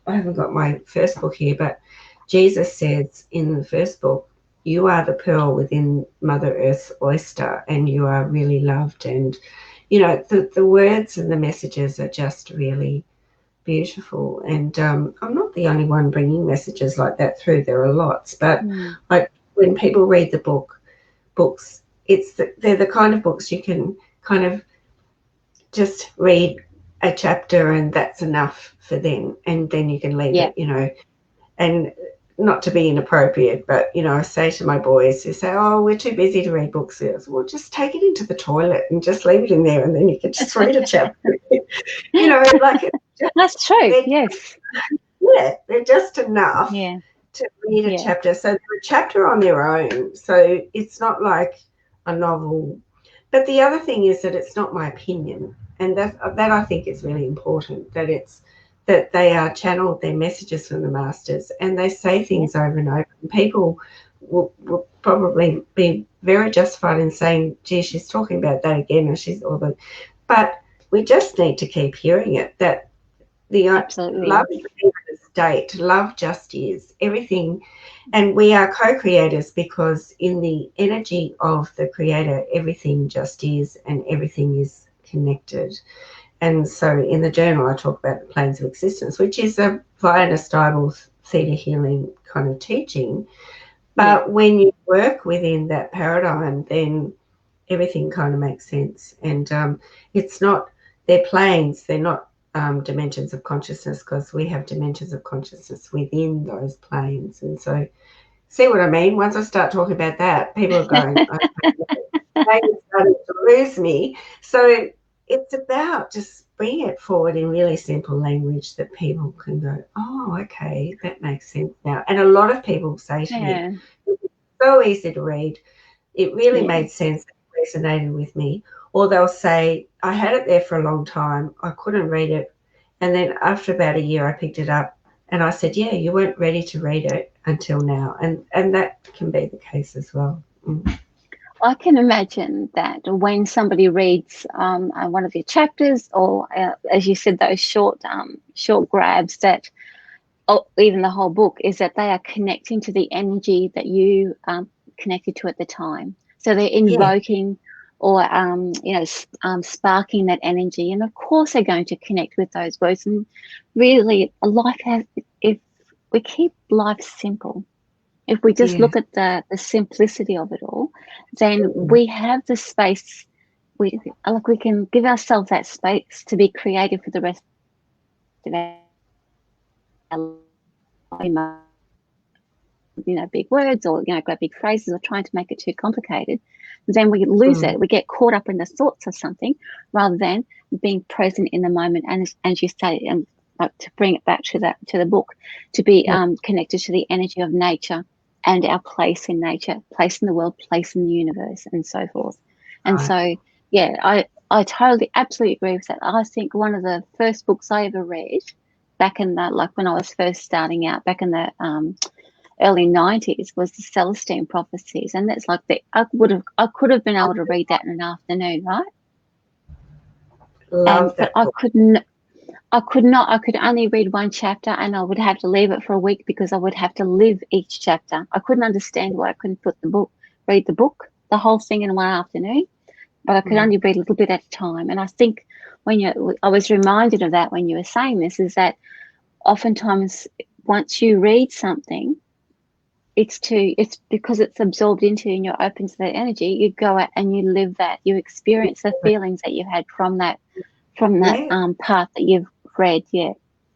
haven't got my first book here, but Jesus says in the first book, you are the pearl within Mother Earth's oyster, and you are really loved. And, the words and the messages are just really beautiful. And I'm not the only one bringing messages like that through. There are lots. But when people read the books, they're the kind of books you can kind of just read a chapter and that's enough for them, and then you can leave it, and not to be inappropriate, but I say to my boys who say, oh, we're too busy to read books, well, just take it into the toilet and just leave it in there, and then you can just read a chapter. That's true. Yes. Yeah, they're just enough to read a chapter. So they're a chapter on their own, so it's not like a novel. But the other thing is that it's not my opinion. And that I think is really important, that they are channeled, their messages from the masters, and they say things over and over. And people will probably be very justified in saying, gee, she's talking about that again, but we just need to keep hearing it, that the love is a state, love just is everything. And we are co-creators, because in the energy of the creator, everything just is, and everything is connected. And so in the journal, I talk about the planes of existence, which is a via theta healing kind of teaching. But when you work within that paradigm, then everything kind of makes sense. And it's not, they're planes, they're not dimensions of consciousness, because we have dimensions of consciousness within those planes. And so, see what I mean? Once I start talking about that, people are going, okay, it's starting to lose me. So it's about just bringing it forward in really simple language that people can go, oh, okay, that makes sense now. And a lot of people say to me, it's so easy to read. It really made sense. It resonated with me. Or they'll say, I had it there for a long time. I couldn't read it. And then after about a year, I picked it up and I said, yeah, you weren't ready to read it until now. And that can be the case as well. Mm. I can imagine that when somebody reads one of your chapters, or as you said, those short grabs, that, or even the whole book, is that they are connecting to the energy that you connected to at the time. So they're invoking or sparking that energy, and of course they're going to connect with those words. And really, life has, if we keep life simple, if we just look at the simplicity of it all, then we have the space. We can give ourselves that space to be creative for the rest of our life. Big words, or grab big phrases, or trying to make it too complicated, then we lose it. We get caught up in the thoughts of something rather than being present in the moment. And as you say, and to bring it back to the book, to be connected to the energy of nature and our place in nature, place in the world, place in the universe, and so forth. And so, I totally, absolutely agree with that. I think one of the first books I ever read back in when I was first starting out, back in the early 90s, was the Celestine Prophecies. And that's I could have been able to read that in an afternoon, right? Love that book. I could only read one chapter, and I would have to leave it for a week because I would have to live each chapter. I couldn't understand why I couldn't read the whole thing in one afternoon, but I could only read a little bit at a time. And I think I was reminded of that when you were saying this, is that oftentimes once you read something, it's because it's absorbed into you and you're open to that energy, you go out and you live that, you experience the feelings that you had from that part that you've read.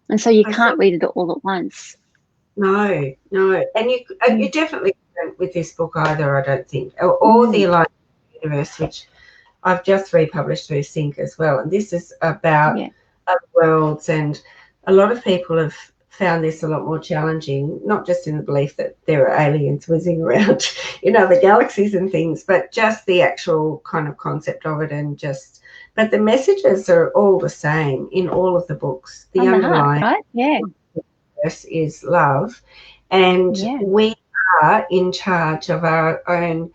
And so you can't read it all at once. No, and you definitely don't with this book either, I don't think, or the Aligned Universe, which I've just republished through Sync as well. And this is about other worlds, and a lot of people have found this a lot more challenging, not just in the belief that there are aliens whizzing around in other galaxies and things, but just the actual kind of concept of it, and but the messages are all the same in all of the books. The underlying universe is love, and we are in charge of our own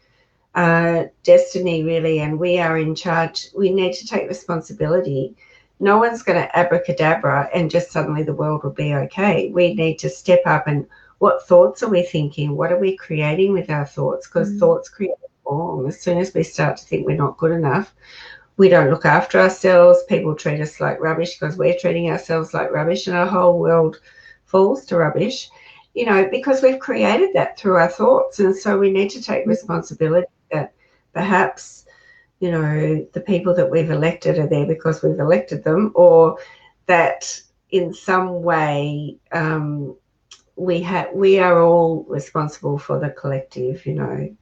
destiny, really, and we are in charge. We need to take responsibility. No one's going to abracadabra and just suddenly the world will be okay. We need to step up, and what thoughts are we thinking? What are we creating with our thoughts? Because thoughts create form. As soon as we start to think we're not good enough, we don't look after ourselves, people treat us like rubbish because we're treating ourselves like rubbish, and our whole world falls to rubbish, because we've created that through our thoughts. And so we need to take responsibility that perhaps the people that we've elected are there because we've elected them, or that in some way we are all responsible for the collective, even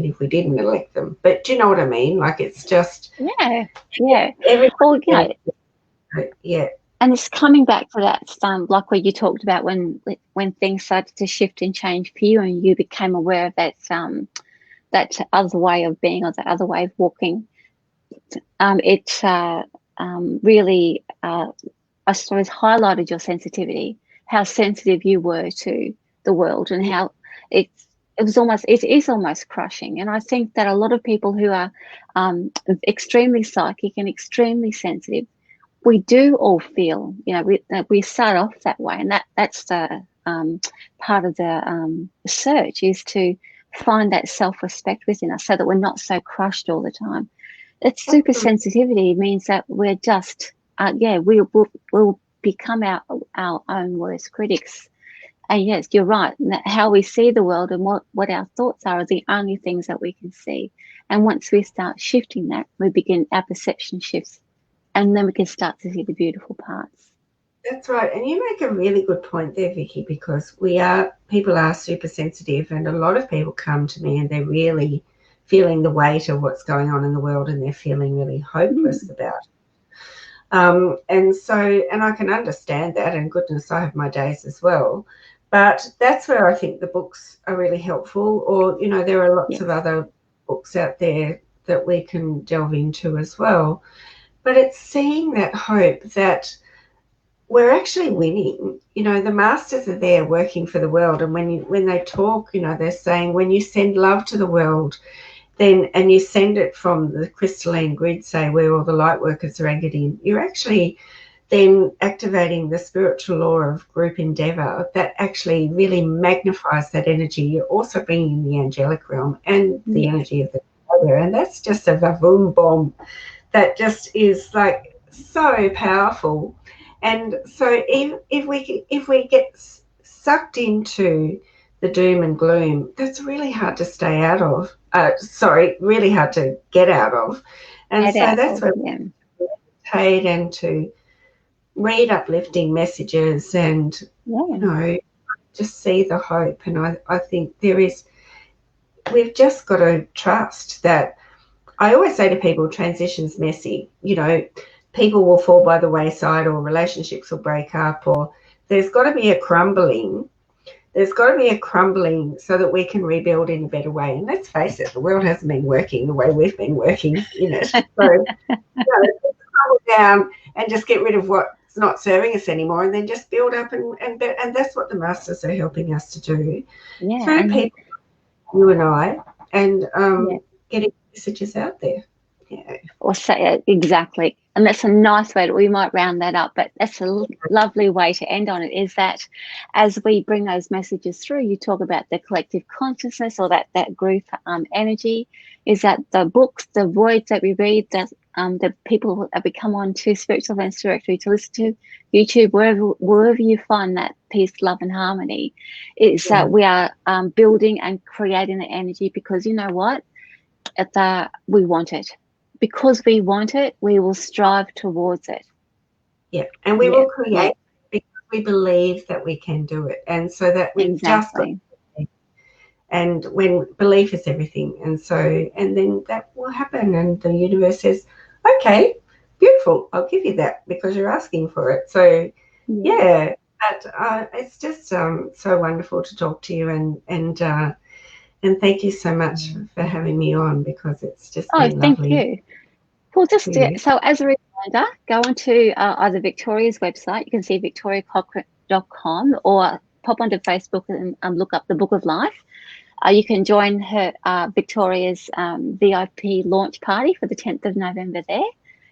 if we didn't elect them. But do you know what I mean? Like, it's just and it's coming back to that like where you talked about when things started to shift and change for you, and you became aware of that other way of being, or that other way of walking. It really, I suppose, highlighted your sensitivity, how sensitive you were to the world, and how it is almost crushing. And I think that a lot of people who are extremely psychic and extremely sensitive, we do all feel, we start off that way, and that's the part of the search, is to find that self-respect within us so that we're not so crushed all the time. It's super sensitivity means that we're just we'll become our own worst critics. And yes, you're right, how we see the world and what our thoughts are the only things that we can see. And once we start shifting that, we begin our perception shifts, and then we can start to see the beautiful parts. That's right. And you make a really good point there, Vicki, because people are super sensitive, and a lot of people come to me and they're really feeling the weight of what's going on in the world, and they're feeling really hopeless about it. And I can understand that, and goodness, I have my days as well. But that's where I think the books are really helpful, or, there are lots of other books out there that we can delve into as well. But it's seeing that hope that we're actually winning. The masters are there working for the world, and when they talk, they're saying when you send love to the world, and you send it from the crystalline grid, say, where all the light workers are anchored in, you're actually then activating the spiritual law of group endeavour that actually really magnifies that energy. You're also bringing in the angelic realm and the energy of the other, and that's just a vavoom bomb that just is like so powerful. And so if we get sucked into the doom and gloom, that's really hard to stay out of. Really hard to get out of. And so that's where we meditate and to read uplifting messages and, just see the hope. And I think we've just got to trust that. I always say to people, transition's messy. People will fall by the wayside, or relationships will break up, or there's got to be a crumbling. There's got to be a crumbling so that we can rebuild in a better way. And let's face it, the world hasn't been working the way we've been working in it. So, let's crumble down and just get rid of what's not serving us anymore, and then just build up and that's what the masters are helping us to do through people, you and I, and getting messages out there. Or say exactly. And that's a nice way we might round that up, but that's a lovely way to end on it, is that as we bring those messages through, you talk about the collective consciousness, or that group energy, is that the books, the voids that we read, that the people that we come on to Spiritual Events Directory to listen to, YouTube, wherever you find that peace, love and harmony, is that we are building and creating the energy, because you know what? We want it. Because we want it, we will strive towards it. Yeah, and we will create because we believe that we can do it. And so that we've just got to, and when belief is everything. And then that will happen. And the universe says, okay, beautiful, I'll give you that because you're asking for it. So, but it's just so wonderful to talk to you, and thank you so much for having me on, because it's just been lovely. Thank you. Well, so as a reminder, go onto either Victoria's website. You can see victoriacochrane.com, or pop onto Facebook and look up the Book of Life. You can join her Victoria's VIP launch party for the 10th of November there.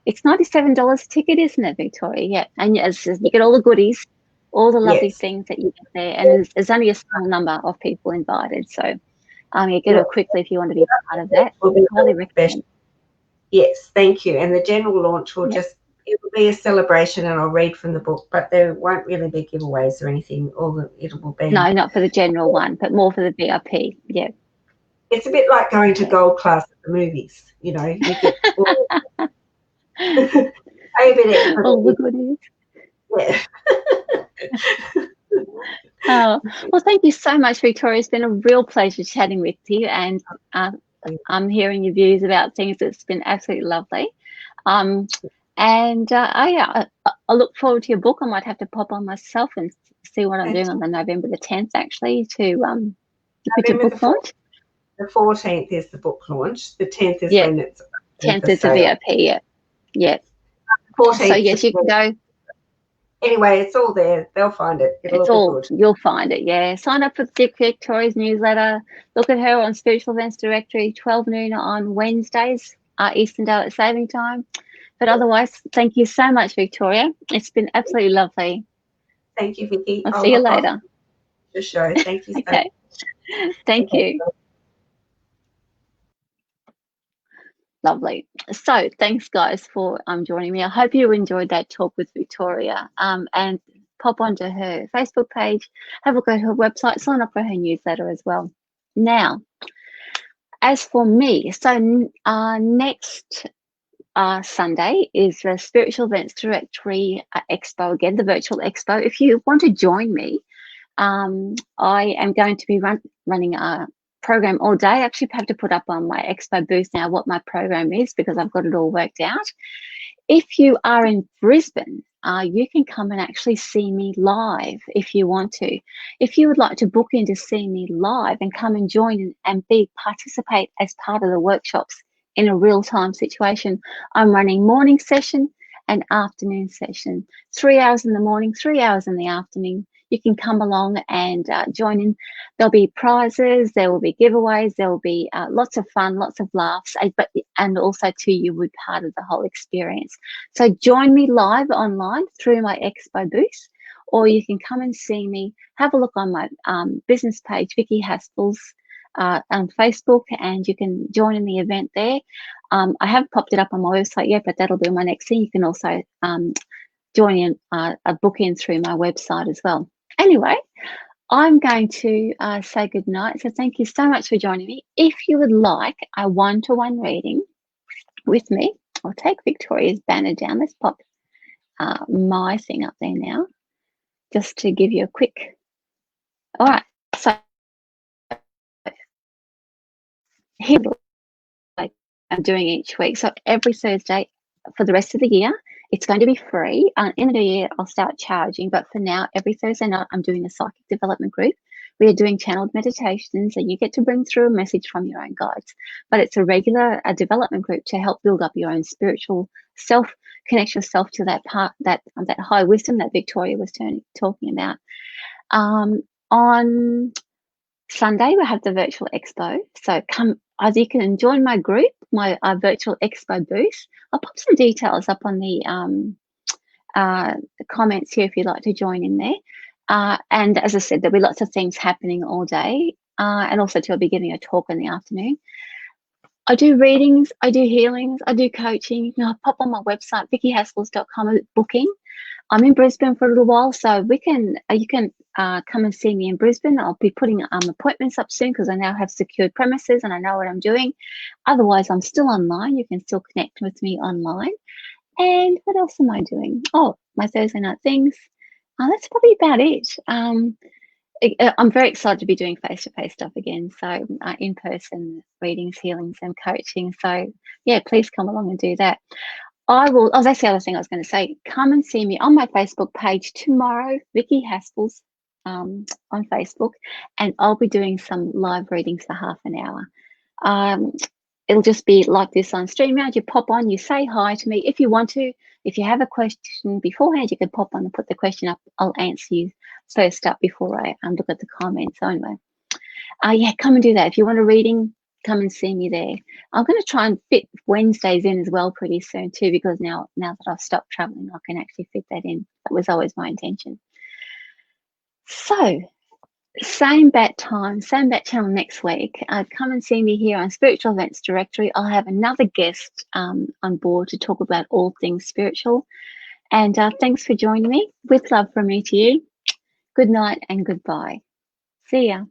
It's $97 a ticket, isn't it, Victoria? Yeah, and you get all the goodies, all the lovely things that you get there, and there's only a small number of people invited, so you get it quickly if you want to be a part of that. Highly recommend. Yes, thank you. And the general launch will it will be a celebration, and I'll read from the book, but there won't really be giveaways or anything. It will be. No, not for the general one, but more for the VIP. Yeah. It's a bit like going to gold class at the movies. You get all, all the goodies. Yeah. Well, thank you so much, Victoria. It's been a real pleasure chatting with you, and I'm hearing your views about things. It's been absolutely lovely. I look forward to your book. I might have to pop on myself and see what I'm doing on the November the 10th, actually, to put your book launch. The 14th is the book launch. The 10th is when it's 10th is the VIP. Yeah. 14th. So yes, you can go. Anyway, it's all there. They'll find it. It'll all be good. You'll find it, yeah. Sign up for Victoria's newsletter. Look at her on Spiritual Events Directory, 12 noon on Wednesdays, Eastern Daylight Saving Time. But otherwise, thank you so much, Victoria. It's been absolutely lovely. Thank you, Vicki. I'll see you later. The show. Thank you so much. Thank you. Lovely. So thanks, guys, for joining me. I hope you enjoyed that talk with Victoria. And pop onto her Facebook page, have a look at her website, sign up for her newsletter as well. Now, As for me, so next Sunday is the Spiritual Events Directory Expo again, the virtual expo. If you want to join me, I am going to be running a program all day. I actually have to put up on my Expo booth now what my program is because I've got it all worked out. If you are in Brisbane, you can come and actually see me live if you want to. If you would like to book in to see me live and come and join and participate as part of the workshops in a real-time situation, I'm running morning session and afternoon session, 3 hours in the morning, 3 hours in the afternoon. You can come along and join in. There'll be prizes, there will be giveaways, there will be lots of fun, lots of laughs, and also too, you will be part of the whole experience. So join me live online through my Expo booth, or you can come and see me, have a look on my business page, Vicki Haspels, on Facebook, and you can join in the event there. I haven't popped it up on my website yet, but that'll be my next thing. You can also join in a book in through my website as well. Anyway, I'm going to say good night. So thank you so much for joining me. If you would like a one-to-one reading with me, I'll take Victoria's banner down. Let's pop my thing up there now, just to give you a quick. All right. So here, like I'm doing each week. So every Thursday for the rest of the year, it's going to be free. In the new year, I'll start charging. But for now, every Thursday night, I'm doing a psychic development group. We are doing channeled meditations, and you get to bring through a message from your own guides. But it's a regular development group to help build up your own spiritual self, connect yourself to that part, that high wisdom that Victoria was talking about. On Sunday, we have the virtual expo. So come, either you can join my group, my virtual expo booth. I'll pop some details up on the comments here if you'd like to join in there. And as I said, there'll be lots of things happening all day. And also I'll be giving a talk in the afternoon. I do readings, I do healings, I do coaching. You can pop on my website, vickyhaspels.com, booking. I'm in Brisbane for a little while, so you can come and see me in Brisbane. I'll be putting appointments up soon because I now have secured premises and I know what I'm doing. Otherwise, I'm still online. You can still connect with me online. And what else am I doing? Oh, my Thursday night things. That's probably about it. I'm very excited to be doing face-to-face stuff again. So in-person readings, healings, and coaching. So yeah, please come along and do that. Oh, that's the other thing I was going to say. Come and see me on my Facebook page tomorrow, Vicki Haspels, on Facebook, and I'll be doing some live readings for half an hour. It'll just be like this on StreamYard. You pop on, you say hi to me if you want to. If you have a question beforehand, you can pop on and put the question up. I'll answer you first up before I look at the comments. So anyway, yeah, come and do that. If you want a reading, come and see me there. I'm going to try and fit Wednesdays in as well pretty soon too, because now that I've stopped traveling, I can actually fit that in. That was always my intention. So same bat time, same bat channel next week. Come and see me here on Spiritual Events Directory. I'll have another guest on board to talk about all things spiritual. And thanks for joining me. With love from me to you. Good night and goodbye. See ya.